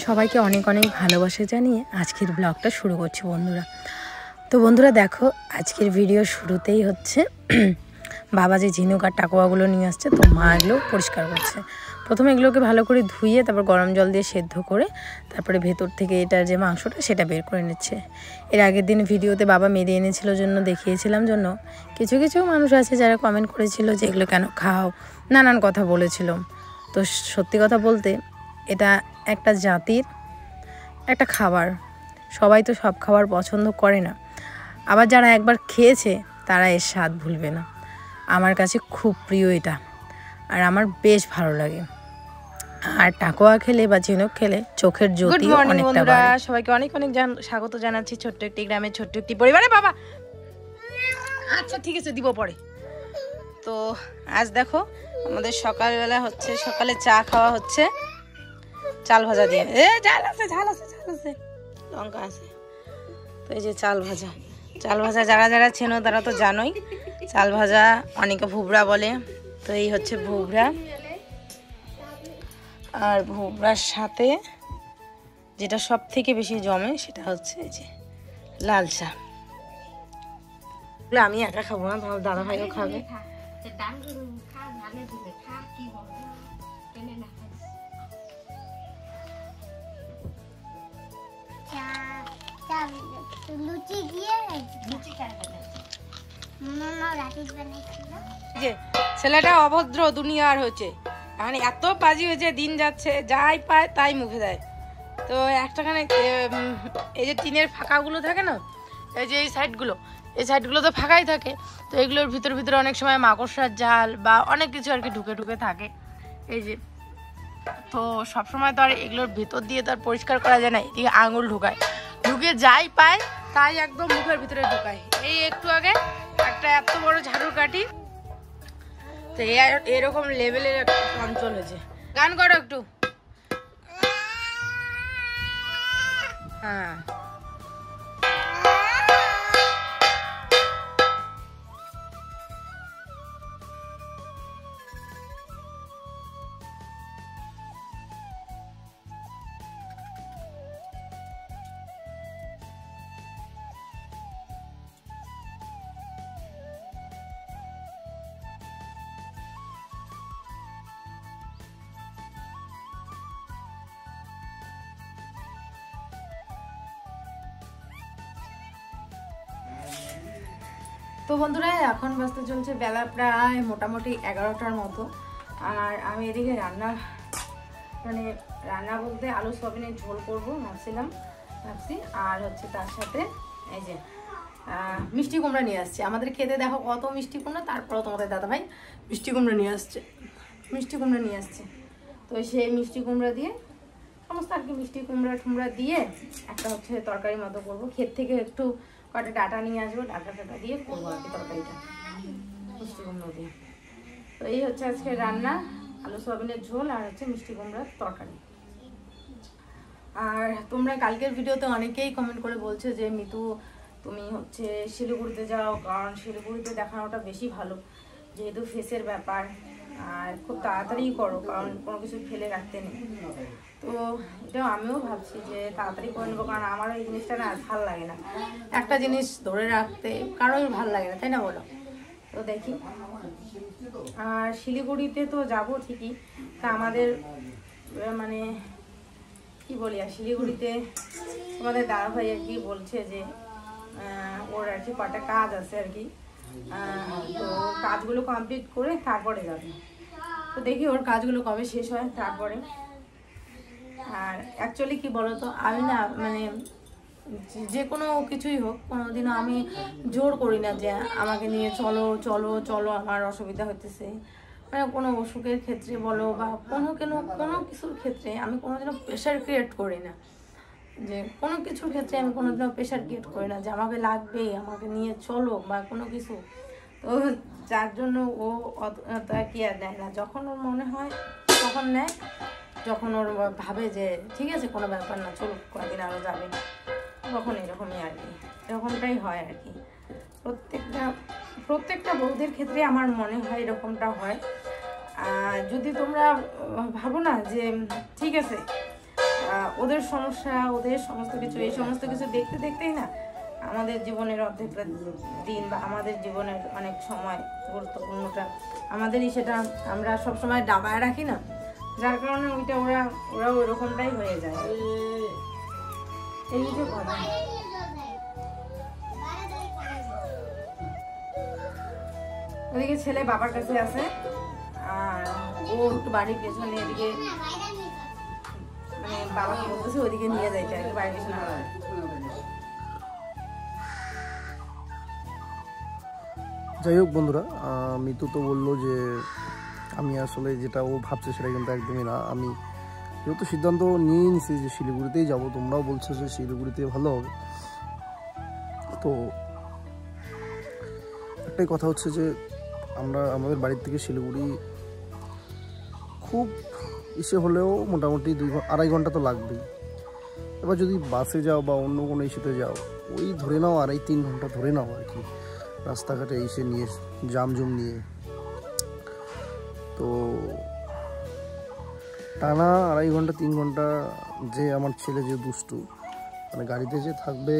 সবাইকে অনেক অনেক ভালোবাসা জানিয়ে আজকের ব্লগটা শুরু করছি বন্ধুরা। তো বন্ধুরা দেখো, আজকের ভিডিও শুরুতেই হচ্ছে বাবা যে ঝিনুক আর টাকুয়াগুলো নিয়ে আসছে, তো মা এগুলো পরিষ্কার করছে। প্রথমে এগুলোকে ভালো করে ধুইয়ে তারপর গরম জল দিয়ে সেদ্ধ করে তারপরে ভেতর থেকে এটার যে মাংসটা সেটা বের করে নিচ্ছে। এর আগের দিন ভিডিওতে বাবা মেরে এনেছিল জন্য দেখিয়েছিলাম জন্য কিছু কিছু মানুষ আছে যারা কমেন্ট করেছিল যে এগুলো কেন খাও, নানান কথা বলেছিল। তো সত্যি কথা বলতে এটা একটা জাতির একটা খাবার, সবাই তো সব খাবার পছন্দ করে না, আবার যারা একবার খেয়েছে তারা এর স্বাদ ভুলবে না। আমার কাছে খুব প্রিয় এটা, আর আমার বেশ ভালো লাগে। আর টাকোয়া খেলে বা ঝিনুক খেলে চোখের জ্যোতি অনেকটা বাড়ে। সবাইকে অনেক অনেক স্বাগত জানাচ্ছি ছোট্ট একটি গ্রামের ছোট্ট একটি পরিবারে। বাবা আচ্ছা ঠিক আছে দিব পরে। তো আজ দেখো আমাদের সকালবেলা হচ্ছে, সকালে চা খাওয়া হচ্ছে চাল ভাজা দিয়ে। ঝাল আছে ঝাল আছে ঝাল আছে লঙ্কা আছে। তো এই যে চাল ভাজা, চাল ভাজা যারা যারা চেনো তারা তো জানোই। চাল ভাজা অনেকে ভুবড়া বলে, তো এই হচ্ছে ভুবড়া। আর ভুবড়ার সাথে যেটা সব থেকে বেশি জমে সেটা হচ্ছে এই যে লাল চা। আমি একা খাবো না, তোমার দাদা ভাইও খাবে। ছেলেটা অভদ্র দুনিয়ার হয়েছে, মানে এত পাজি হয়েছে, দিন যাচ্ছে যাই পায় তাই মুখে দেয়। তো একটাখানে এই যে টিনের ফাঁকাগুলো থাকে না, এই যে এই সাইডগুলো তো ফাঁকাই থাকে। তো এগুলোর ভিতরে অনেক সময় মাকড়সার জাল বা অনেক কিছু আর কি ঢুকে থাকে। এই যে তো সবসময় তো আর এগুলোর ভেতর দিয়ে তো আর পরিষ্কার করা যায় না, এদিকে আঙুল ঢুকে যাই পায় তাই একদম মুখের ভিতরে ঢুকায়। এই একটু আগে একটা এত বড় ঝাড়ুর কাঠি, তো এরকম লেভেলের একটা অঞ্চল হয়েছে। গান করো একটু। হ্যাঁ তো বন্ধুরা এখন বাজতে চলছে বেলা প্রায় মোটামুটি 11টার মতো। আর আমি এদিকে রান্না বলতে আলু সয়াবিনের ঝোল করবো ভাবছি। আর হচ্ছে তার সাথে এই যে মিষ্টি কুমড়া নিয়ে আসছে। আমাদের খেতে দেখো কত মিষ্টি কুমড়া, তারপরেও তোমাদের দাদাভাই মিষ্টি কুমড়া নিয়ে আসছে। তো সেই মিষ্টি কুমড়া দিয়ে সমস্ত আর কি মিষ্টি কুমড়া দিয়ে একটা হচ্ছে তরকারি মতো করবো। ক্ষেত থেকে একটু কটা ডাটা নিয়ে আসবো, ডাটা দিয়ে করবো আর কি তরকারিটা মিষ্টি কুমড়ো দিয়ে। তো এই হচ্ছে আজকে রান্না, আলু সয়াবিনের ঝোল আর হচ্ছে মিষ্টি কুমড়ার তরকারি। আর তোমরা কালকের ভিডিওতে অনেকেই কমেন্ট করে বলছো যে মিতু তুমি হচ্ছে শিলিগুড়িতে যাও, কারণ শিলিগুড়িতে দেখানোটা বেশি ভালো, যেহেতু ফেসের ব্যাপার, আর খুব তাড়াতাড়ি করো কারণ কোনো কিছু ফেলে রাখতে নেই। তো এটাও আমিও ভাবছি যে তাড়াতাড়ি করে নেবো, কারণ আমারও এই জিনিসটা না ভালো লাগে না, একটা জিনিস ধরে রাখতে কারোই ভালো লাগে না, তাই না বলো? তো দেখি। আর শিলিগুড়িতে তো যাবো ঠিকই, তা আমাদের মানে কি বলি, আর শিলিগুড়িতে আমাদের দাদা ভাই আর কি বলছে যে ওর আর কি কটা কাজ আছে আর কি, তো কাজগুলো কমপ্লিট করে তারপরে যাবে। তো দেখি ওর কাজগুলো কবে শেষ হয় তারপরে। আর অ্যাকচুয়ালি কি বলতো, আমি না মানে যে কোনো কিছুই হোক কোনোদিনও আমি জোর করি না যে আমাকে নিয়ে চলো আমার অসুবিধা হতেছে, মানে কোনো অসুখের ক্ষেত্রে বলো বা কোনো কিছুর ক্ষেত্রে আমি কোনোদিনও প্রেশার ক্রিয়েট করি না, যে কোনো কিছুর ক্ষেত্রে আমি কোনোদিনও প্রেশার ক্রিয়েট করি না যে আমাকে লাগবে, আমাকে নিয়ে চলো বা কোনো কিছু। তো যার জন্য ও কি আর নেয় না, যখন ওর মনে হয় তখন নেয়, যখন ওর ভাবে যে ঠিক আছে কোনো ব্যাপার না, চলো কয়েকদিন আরও যাবে, তখন এরকমই আর কি, এরকমটাই হয় আর কি। প্রত্যেকটা বউদের ক্ষেত্রে আমার মনে হয় এরকমটা হয়। যদি তোমরা ভাবো না যে ঠিক আছে ওদের সমস্যা, ওদের সমস্ত কিছু, এই সমস্ত কিছু দেখতে দেখতেই না আমাদের জীবনের অর্ধেকটা দিন বা আমাদের জীবনের অনেক সময় গুরুত্বপূর্ণটা আমাদেরই, সেটা আমরা সবসময় দাবায় রাখি না, যার কারণে ওইটা ওরা ওইরকমটাই হয়ে যায়। এই যে কথা, ওদিকে ছেলে বাবার কাছে আছে আর ও একটু বাড়ির পেছনে এদিকে মানে বাবাকে বলতেছে ওইদিকে নিয়ে যাইতে আর কি, বাড়ির পেছনে। যাই হোক বন্ধুরা, মিতু তো বললো যে আমি আসলে যেটা ও ভাবছে সেটা কিন্তু একদমই না। আমি যেহেতু সিদ্ধান্ত নিয়ে নিছি যে শিলিগুড়িতেই যাব, তোমরাও বলছো যে শিলিগুড়িতে ভালো হবে, তো একটাই কথা হচ্ছে যে আমাদের বাড়ির থেকে শিলিগুড়ি খুব ইসে হলেও মোটামুটি 2-2.5 ঘন্টা তো লাগবেই। এবার যদি বাসে যাও বা অন্য কোনো ইস্যুতে যাও, ওই ধরে নাও 2.5-3 ঘন্টা ধরে নাও আর কি, রাস্তাঘাটে এসে নিয়ে জামজুম নিয়ে। তো টানা 2.5 ঘন্টা 3 ঘন্টা যে আমার ছেলে যে দুষ্টু, মানে গাড়িতে যে থাকবে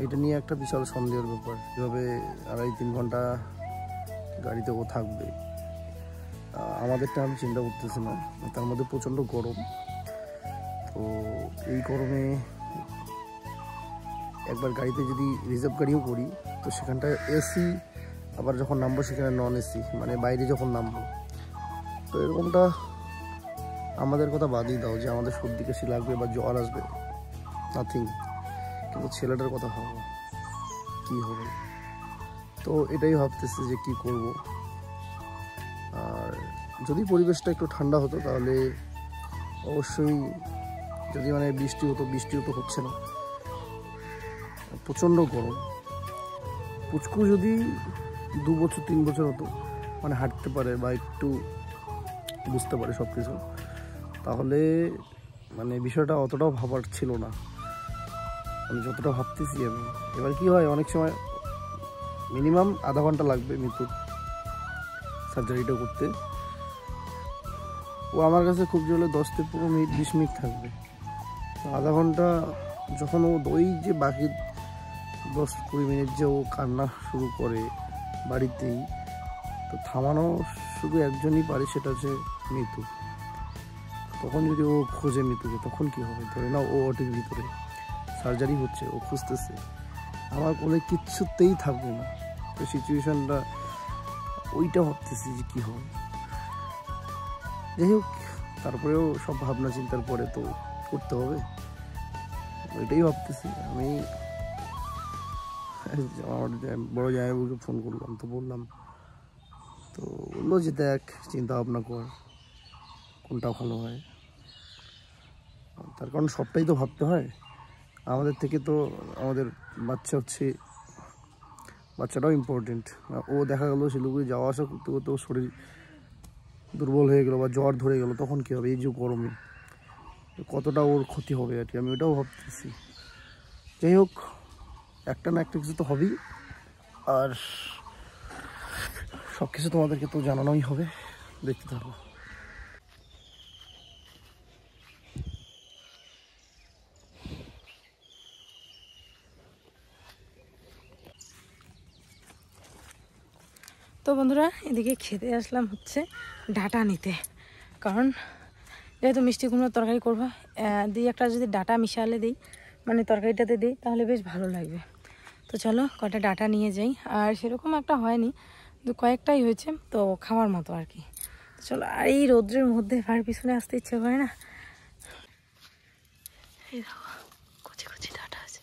এটা নিয়ে একটা বিশাল সন্দেহের ব্যাপার। কীভাবে 2.5-3 ঘন্টা গাড়িতে ও থাকবে, আমাদেরটা আমি চিন্তা করতেছি না। তার মধ্যে প্রচণ্ড গরম, তো এই গরমে একবার গাড়িতে যদি রিজার্ভ গাড়িও করি তো সেখানটায় এসি, আবার যখন নামবো সেখানে নন এসি, মানে বাইরে যখন নামবো। তো এরকমটা আমাদের কথা বাদই দাও যে আমাদের সর্দি কাশি লাগবে বা জ্বর আসবে, নাথিং, কিন্তু ছেলেটার কথা ভাবো কী হবে। তো এটাই ভাবতেছি যে কি করব। আর যদি পরিবেশটা একটু ঠান্ডা হতো তাহলে অবশ্যই, যদি মানে বৃষ্টিও তো হচ্ছে না, প্রচণ্ড গরম। পুচকু যদি 2 বছর 3 বছর হতো, মানে হাঁটতে পারে বা একটু বুঝতে পারে সব কিছু, তাহলে মানে বিষয়টা অতটাও ভাবার ছিল না, আমি যতটা ভাবতেছি আমি। এবার কি হয়, অনেক সময় মিনিমাম আধা ঘন্টা লাগবে মিতুর সার্জারিটা করতে। ও আমার কাছে খুব জোরে 10 থেকে 15 মিনিট 20 মিনিট থাকবে। আধা ঘন্টা যখন ওই যে বাকি 10-20 মিনিট যে ও কান্না শুরু করে বাড়িতেই, তো থামানো শুধু একজনই পারে, সেটা হচ্ছে মিতু। তখন যদি ও খোঁজে মিতুকে, তখন কি হবে? ধরে না ও ওটির ভিতরে সার্জারি হচ্ছে, ও খুঁজতেছে, আমার কোলে কিচ্ছুতেই থাকবে না। তো সিচুয়েশানটা ওইটা ভাবতেছি যে কী হবে। যাই হোক, তারপরেও সব ভাবনা চিন্তার পরে তো করতে হবে, এটাই ভাবতেছি আমি। আমার বড় জামাইবাবুকে ফোন করলাম, তো বললাম, তো বললো যে দেখ, চিন্তা ভাবনা কর কোনটা ভালো হয়। তার কারণ সবটাই তো ভাবতে হয় আমাদের থেকে, তো আমাদের বাচ্চাটাও ইম্পর্টেন্ট। ও দেখা গেলো শিলিগুড়ি যাওয়া আসা করতে করতে ওর শরীর দুর্বল হয়ে গেলো বা জ্বর ধরে গেলো, তখন কী হবে? এই যে গরমে কতটা ওর ক্ষতি হবে আর কি, আমি ওটাও ভাবতেছি। যাই হোক, একটা না একটা কিছু তো হবেই, আর সব কিছু তোমাদেরকে তো জানানোই হবে, দেখতে থাকো। তো বন্ধুরা, এদিকে খেতে আসলাম হচ্ছে ডাটা নিতে, কারণ যেহেতু মিষ্টি কুমড়োর তরকারি করবো, দিই একটা যদি ডাটা মিশালে দিই, মানে তরকারিটাতে দিই, তাহলে বেশ ভালো লাগবে। তো চলো কটা ডাটা নিয়ে যাই। আর সেরকম একটা হয়নি, কিন্তু কয়েকটাই হয়েছে, তো খাওয়ার মতো আর কি। চলো, আর এই রোদ্রের মধ্যে ভার পিছনে আসতে ইচ্ছে করে না। এই দেখো, কচি কচি ডাটা আছে।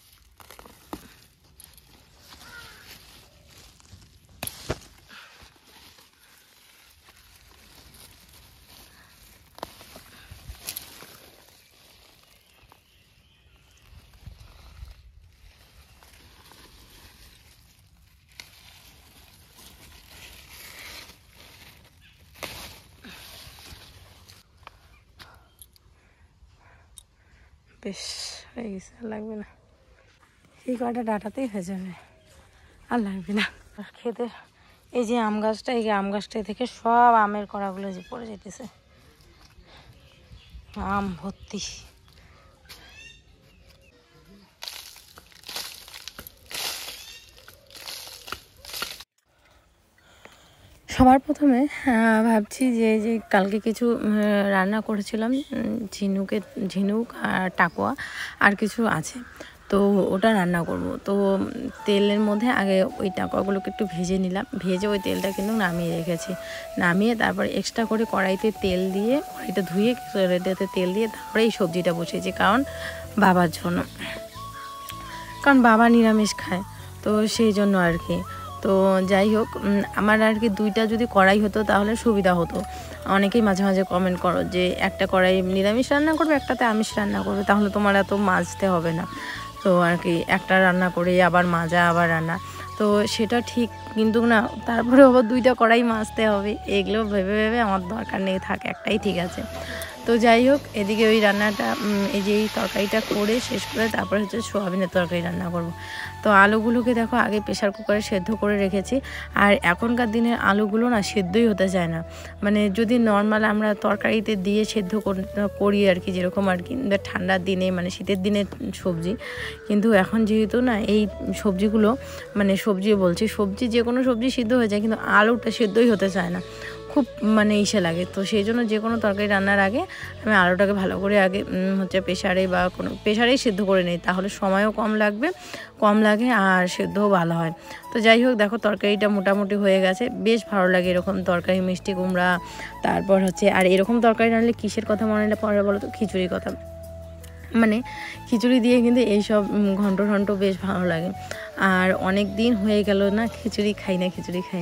বেশ হয়ে গেছে, আর লাগবে না, এই কয়টা ডাটাতেই হয়ে যাবে, আর লাগবে না। আর খেতে এই যে আম গাছটা, এই আম গাছটা থেকে সব আমের কড়াগুলো যে পড়ে যেতেছে, আম ভর্তি। সবার প্রথমে ভাবছি যে কালকে কিছু রান্না করেছিলাম, ঝিনুক আর টাকোয়া আর কিছু আছে, তো ওটা রান্না করব। তো তেলের মধ্যে আগে ওই টাকোয়াগুলোকে একটু ভেজে নিলাম, ভেজে ওই তেলটা কিন্তু নামিয়ে রেখেছি। নামিয়ে তারপর এক্সট্রা করে কড়াইতে তেল দিয়ে, কড়াইটা ধুয়ে কড়াইটাতে তেল দিয়ে তারপরে এই সবজিটা বসিয়েছি, কারণ বাবার জন্য, কারণ বাবা নিরামিষ খায়, তো সেই জন্য আর কি। তো যাই হোক, আমার আর কি দুইটা যদি কড়াই হতো তাহলে সুবিধা হতো। অনেকেই মাঝে মাঝে কমেন্ট করো যে একটা কড়াই নিরামিষ রান্না করবে, একটাতে আমিষ রান্না করবে, তাহলে তোমার এত মাজতে হবে না। তো আর কি একটা রান্না করে আবার মাজা আবার রান্না, তো সেটা ঠিক, কিন্তু না তারপরে আবার দুইটা কড়াই মাজতে হবে, এগুলো ভেবে ভেবে আমার দরকার নেই, থাকে একটাই ঠিক আছে। তো যাই হোক, এদিকে ওই রান্নাটা, এই যে এই তরকারিটা করে শেষ করে তারপরে হচ্ছে সোয়াবিনের তরকারি রান্না করব। তো আলুগুলোকে দেখো আগে প্রেশার কুকারে সেদ্ধ করে রেখেছি, আর এখনকার দিনের আলুগুলো না সেদ্ধই হতে চায় না। মানে যদি নর্মাল আমরা তরকারিতে দিয়ে সেদ্ধ করি আর কি, যেরকম আর কি ঠান্ডার দিনে, মানে শীতের দিনের সবজি, কিন্তু এখন যেহেতু না এই সবজিগুলো, মানে সবজি যে কোনো সবজি সিদ্ধ হয়ে যায়, কিন্তু আলুটা সেদ্ধই হতে চায় না, খুব মানে ইসে লাগে। তো সেই জন্য যে কোনো তরকারি রান্নার আগে আমি আলুটাকে ভালো করে আগে হচ্ছে প্রেশারে বা কোনো প্রেশারেই সেদ্ধ করে নিই, তাহলে সময়ও কম লাগে আর সেদ্ধও ভালো হয়। তো যাই হোক, দেখো তরকারিটা মোটামুটি হয়ে গেছে, বেশ ভালো লাগে এরকম তরকারি, মিষ্টি কুমড়া, তারপর হচ্ছে আর এরকম তরকারি রান্নলে কিসের কথা মনে পড়ে বলো তো? খিচুড়ির কথা। মানে খিচুড়ি দিয়ে কিন্তু এইসব ঘন্ট বেশ ভালো লাগে। আর অনেক দিন হয়ে গেল না খিচুড়ি খাই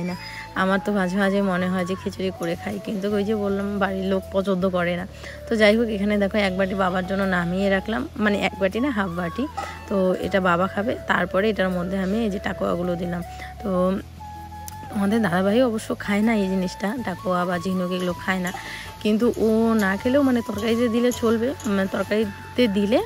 না। আমার তো মাঝে মাঝে মনে হয় যে খিচুড়ি করে খাই, কিন্তু ওই যে বললাম বাড়ির লোক পছন্দ করে না। তো যাই হোক, এখানে দেখো এক বাটি বাবার জন্য নামিয়ে রাখলাম, মানে এক বাটি না, হাফ বাটি। তো এটা বাবা খাবে, তারপরে এটার মধ্যে আমি এই যে টাকোয়াগুলো দিলাম। তো আমাদের দাদাভাই অবশ্য খায় না এই জিনিসটা, টাকোয়া বা ঝিনুক এগুলো খায় না, কিন্তু ও না খেলেও মানে তরকারিতে দিলে চলবে, মানে তরকারিতে দিলে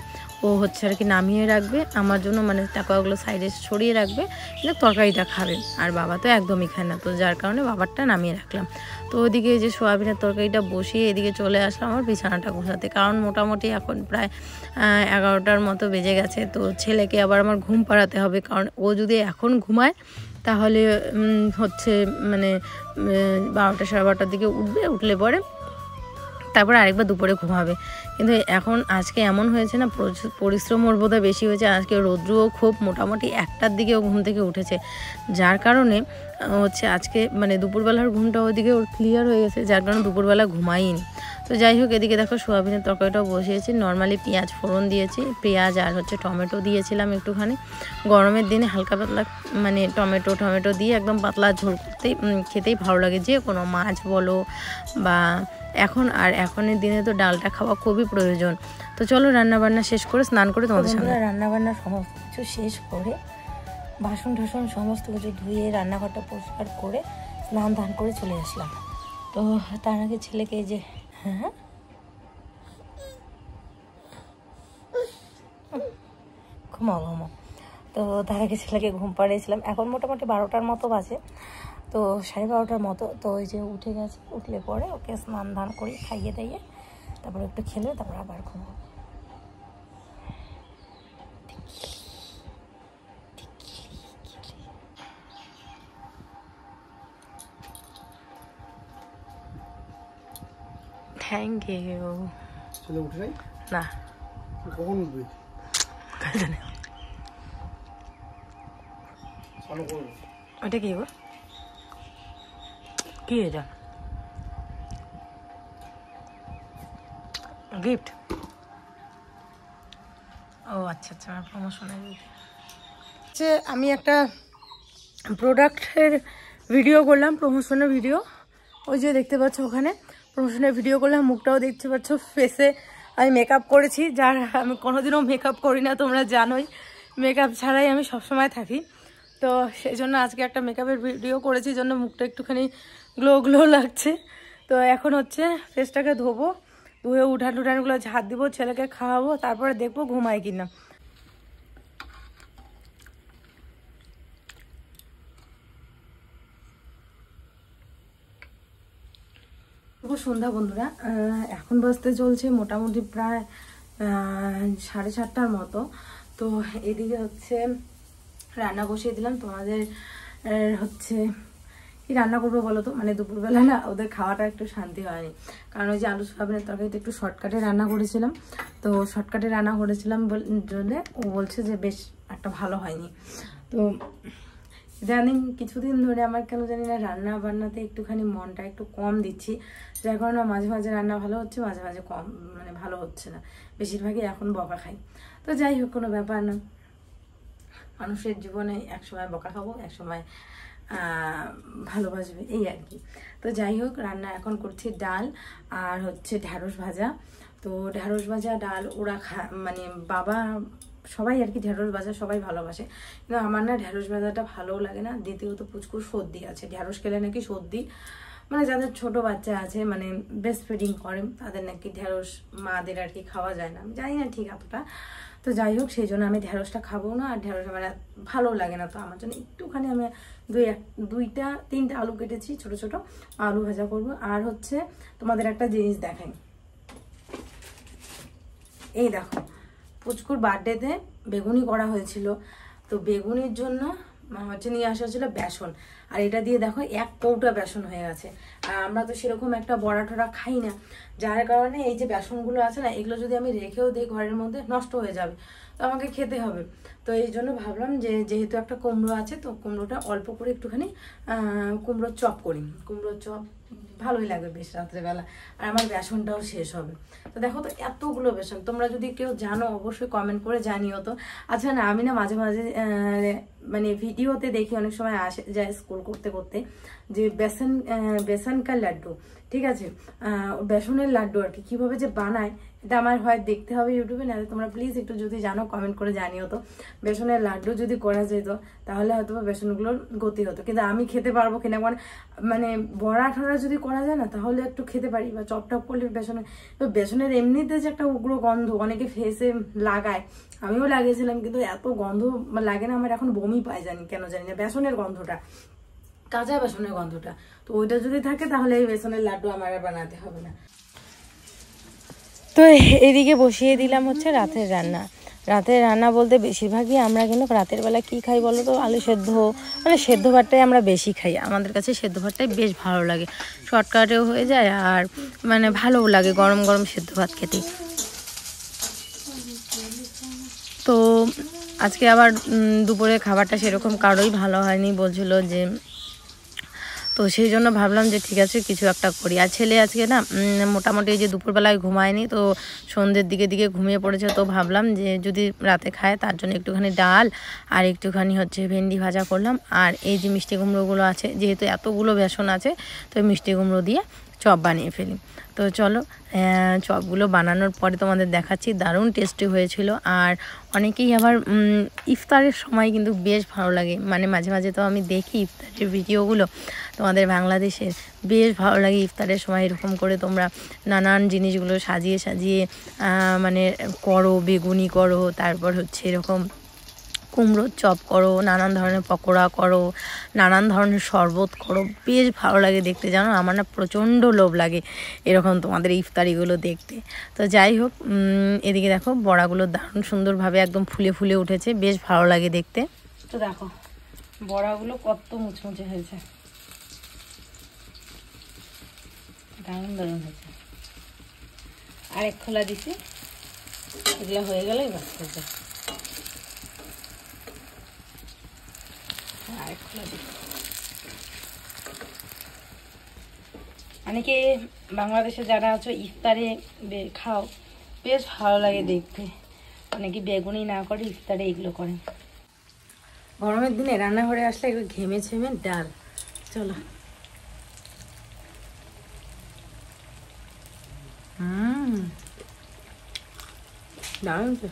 ও হচ্ছে আর কি নামিয়ে রাখবে আমার জন্য, মানে টাকোয়াগুলো সাইডে সরিয়ে রাখবে, কিন্তু তরকারিটা খাবে। আর বাবা তো একদমই খায় না, তো যার কারণে বাবারটা নামিয়ে রাখলাম। তো ওদিকে যে সোয়াবিনের তরকারিটা বসিয়ে এদিকে চলে আসলাম আমার বিছানাটা গোছাতে, কারণ মোটামুটি এখন প্রায় 11টার মতো বেজে গেছে। তো ছেলেকে আবার আমার ঘুম পাড়াতে হবে, কারণ ও যদি এখন ঘুমায় তাহলে হচ্ছে মানে 12টা সাড়ে 12টার দিকে উঠলে পরে তারপরে আরেকবার দুপুরে ঘুমাবে। কিন্তু এখন আজকে এমন হয়েছে না, পরিশ্রম ওর বোধহয় বেশি হয়েছে, আজকে রৌদ্রও খুব, মোটামুটি 1টার দিকে ও ঘুম থেকে উঠেছে, যার কারণে হচ্ছে আজকে মানে দুপুরবেলার ঘুমটা ওইদিকে ওর ক্লিয়ার হয়ে গেছে, যার কারণে দুপুরবেলা ঘুমাইনি। তো যাই হোক, এদিকে দেখো সোয়াবিনের তরকারিটাও বসিয়েছি, নর্মালি পেঁয়াজ ফোড়ন দিয়েছি, পেঁয়াজ আর হচ্ছে টমেটো দিয়েছিলাম একটুখানি। গরমের দিনে হালকা পাতলা মানে টমেটো দিয়ে একদম পাতলা ঝোল করতেই খেতেই ভালো লাগে, যে কোনো মাছ বলো বা এখনের দিনে তো ডালটা খাওয়া খুবই প্রয়োজন। তো চলো রান্নাবান্না শেষ করে স্নান করে তোমাদের সামনে, রান্নাবান্না সমস্ত কিছু শেষ করে বাসন টাসন সমস্ত কিছু ধুয়ে রান্নাঘরটা পরিষ্কার করে স্নান ধান করে চলে আসলাম। তো তার আগে ছেলেকে এই যে ঘুমাও। তো তার আগে ছেলেকে ঘুম পাড়িয়েছিলাম, এখন মোটামুটি 12টার মতো বাজে, তো 12:30টার মতো। তো ওই যে উঠে গেছে, উঠলে পরে ওকে স্নান ধান করে খাইয়ে দাইয়ে তারপরে একটু খেলে তারপর আবার ঘুমাবো। Thank you. ছেলে উঠে নাই না, কখন উঠবে? ওটা কি গো? কি এটা? গিফট? ও আচ্ছা, প্রমোশনের যে আমি একটা প্রোডাক্টের ভিডিও করলাম, প্রমোশনের ভিডিও, ওই যে দেখতে পাচ্ছ ওখানে প্রমোশনের ভিডিও করলাম, মুখটাও দেখতে পাচ্ছ, ফেসে আমি মেকআপ করেছি, যার আমি কোনোদিনও মেকআপ করি না, তোমরা জানোই মেকআপ ছাড়াই আমি সবসময় থাকি। তো সেই জন্য আজকে একটা মেকআপের ভিডিও করেছি, জন্য মুখটা একটুখানি গ্লো লাগছে। তো এখন হচ্ছে ফেসটাকে ধোবো, ধুয়ে উঠানগুলো ঝাড় দিব, ছেলেকে খাওয়াবো, তারপরে দেখবো ঘুমায় কিনা। সন্ধ্যা বন্ধুরা, এখন বাজতে চলছে মোটামুটি প্রায় 7:30টার মতো। তো এদিকে হচ্ছে রান্না বসিয়ে দিলাম, তোমাদের হচ্ছে কি রান্না করবো বলো তো, মানে দুপুরবেলা না ওদের খাওয়াটা একটু শান্তি হয়নি, কারণ ওই যে আলু সোয়াবিনের তরকারিতে একটু শর্টকাটে রান্না করেছিলাম, তো শর্টকাটে রান্না করেছিলাম জন্য ও বলছে যে বেশ একটা ভালো হয়নি। তো ইদানিং কিছুদিন ধরে আমার কেন জানি না রান্না বান্নাতে একটুখানি মনটা একটু কম দিচ্ছি, যার কারণে মাঝে মাঝে রান্না ভালো হচ্ছে, মাঝে মাঝে কম মানে ভালো হচ্ছে না, বেশিরভাগই এখন বকা খাই। তো যাই হোক, কোনো ব্যাপার না, মানুষের জীবনে একসময় বকা খাবো, একসময় ভালোবাসবে, এই আর কি। তো যাই হোক, রান্না এখন করছি ডাল আর হচ্ছে ঢ্যাঁড়স ভাজা। তো ঢ্যাঁড়স ভাজা ডাল ওরা মানে বাবা সবাই আর কি ঢ্যাঁড়স ভাজা সবাই ভালোবাসে, কিন্তু আমার না ঢ্যাঁড়স ভাজাটা ভালোও লাগে না। দ্বিতীয়ত পুচকুর সর্দি আছে, ঢ্যাঁড়স খেলে নাকি সর্দি, মানে যাদের ছোট বাচ্চা আছে মানে ব্রেস্ট ফিডিং করে তাদের নাকি ঢ্যাঁড়স মাদের আর কি খাওয়া যায় না, আমি জানি না ঠিক এতটা। তো যাই হোক, সেই জন্য আমি ঢ্যাঁড়সটা খাবো না, আর ঢ্যাঁড়স মানে ভালো লাগে না। তো আমার জন্য একটুখানি আমি 2-3টা আলু কেটেছি, ছোট ছোট আলু ভাজা করবো। আর হচ্ছে তোমাদের একটা জিনিস দেখাই, এই দেখো পুচকুর বার্থডেতে বেগুনি করা হয়েছিল, তো বেগুনির জন্য হচ্ছে নিয়ে আসা হচ্ছিল বেসন, আর এটা দিয়ে দেখো 1 কৌটা বেসন হয়ে গেছে। আর আমরা তো সেরকম একটা বড়া টড়া খাই না, যার কারণে এই যে বেসনগুলো আছে না, এগুলো যদি আমি রেখেও দিই ঘরের মধ্যে নষ্ট হয়ে যাবে, তো আমাকে খেতে হবে। তো এই জন্য ভাবলাম যে যেহেতু একটা কুমড়ো আছে, তো কুমড়োটা অল্প করে একটুখানি কুমড়োর চপ করি, কুমড়োর চপ ভালোই লাগবে বেশ রাত্রেবেলা, আর আমার বেসনটাও শেষ হবে। তো দেখো তো এতগুলো বেসন, তোমরা যদি কেউ জানো অবশ্যই কমেন্ট করে জানিও তো। আচ্ছা না, আমি না মাঝে মাঝে মানে ভিডিওতে দেখি অনেক সময় আসে যায় স্কুল করতে করতে যে বেসন কা লাড্ডু, ঠিক আছে, বেসনের লাড্ডু আর কি কীভাবে যে বানায়, এটা আমার হয় দেখতে হবে ইউটিউবে, না তোমরা প্লিজ একটু যদি জানো কমেন্ট করে জানিও তো। বেসনের লাড্ডু যদি করা যেত তাহলে হয়তো বেসনগুলোর গতি হতো, কিন্তু আমি খেতে পারবো কিনা, মানে বড়া ঠড়া যদি করা যায় না তাহলে একটু খেতে পারি, বা চপ টপ করলে বেসনের এমনিতে যে একটা উগ্র গন্ধ, অনেকে ফেসে লাগায়, আমিও লাগিয়েছিলাম, কিন্তু এত গন্ধ লাগে না আমার, এখন বমি পাই জানি কেন জানি না, বেসনের গন্ধটা, কাঁচা বেসনের গন্ধটা। তো ওইটা যদি থাকে তাহলে এই বেসনের লাড্ডু আমার আর বানাতে হবে না। তো এদিকে বসিয়ে দিলাম হচ্ছে রাতের রান্না। রাতের রান্না বলতে বেশিরভাগই আমরা কিন্তু রাতের বেলা কি খাই বলো তো, আলু সেদ্ধ, মানে সেদ্ধ ভাতটাই আমরা বেশি খাই, আমাদের কাছে সেদ্ধ ভাতটাই বেশ ভালো লাগে, শর্টকাটেও হয়ে যায় আর মানে ভালোও লাগে গরম গরম সেদ্ধ ভাত খেতে। তো আজকে আবার দুপুরে খাবারটা সেরকম কারোই ভালো হয়নি, বলছিল যে, তো সেই জন্য ভাবলাম যে ঠিক আছে কিছু একটা করি। আর ছেলে আজকে না মোটামুটি এই যে দুপুরবেলায় ঘুমায়নি, তো সন্ধ্যের দিকে ঘুমিয়ে পড়েছে, তো ভাবলাম যে যদি রাতে খায় তার জন্য একটুখানি ডাল আর একটুখানি হচ্ছে ভেন্ডি ভাজা করলাম। আর এই যে মিষ্টি কুমড়োগুলো আছে, যেহেতু এতগুলো বেসন আছে, তো মিষ্টি কুমড়ো দিয়ে চপ বানিয়ে ফেলি। তো চলো চপগুলো বানানোর পরে তোমাদের দেখাচ্ছি, দারুণ টেস্টি হয়েছিল। আর অনেকেই আবার ইফতারের সময় কিন্তু বেশ ভালো লাগে, মানে মাঝে মাঝে তো আমি দেখি ইফতারের ভিডিওগুলো তোমাদের বাংলাদেশের, বেশ ভালো লাগে ইফতারের সময় এরকম করে তোমরা নানান জিনিসগুলো সাজিয়ে সাজিয়ে মানে করো, বেগুনি করো, তারপর হচ্ছে এরকম কুমড়োর চপ করো, নানান ধরনের পকোড়া করো, নানান ধরনের শরবত করো, বেশ ভালো লাগে দেখতে। জানো আমার না প্রচণ্ড লোভ লাগে এরকম তোমাদের ইফতারিগুলো দেখতে। তো যাই হোক, এদিকে দেখো বড়াগুলো দারুণ সুন্দরভাবে একদম ফুলে ফুলে উঠেছে, বেশ ভালো লাগে দেখতে। তো দেখো বড়াগুলো কত মুচমুচে হয়েছে, দারুণ দারুণ হয়েছে। আরেক খোলা দিছি, এগুলো হয়ে গেলেই বাস হয়েছে। অনেকে বাংলাদেশে যারা আছো ইফতারে খাও, বেশ ভালো লাগে দেখতে, অনেকে বেগুনি না করে ইফতারে এগুলো করে। গরমের দিনে রান্নাঘরে আসলে একটু ঘেমে ছেমে ডাল। চলো দারুণ তো।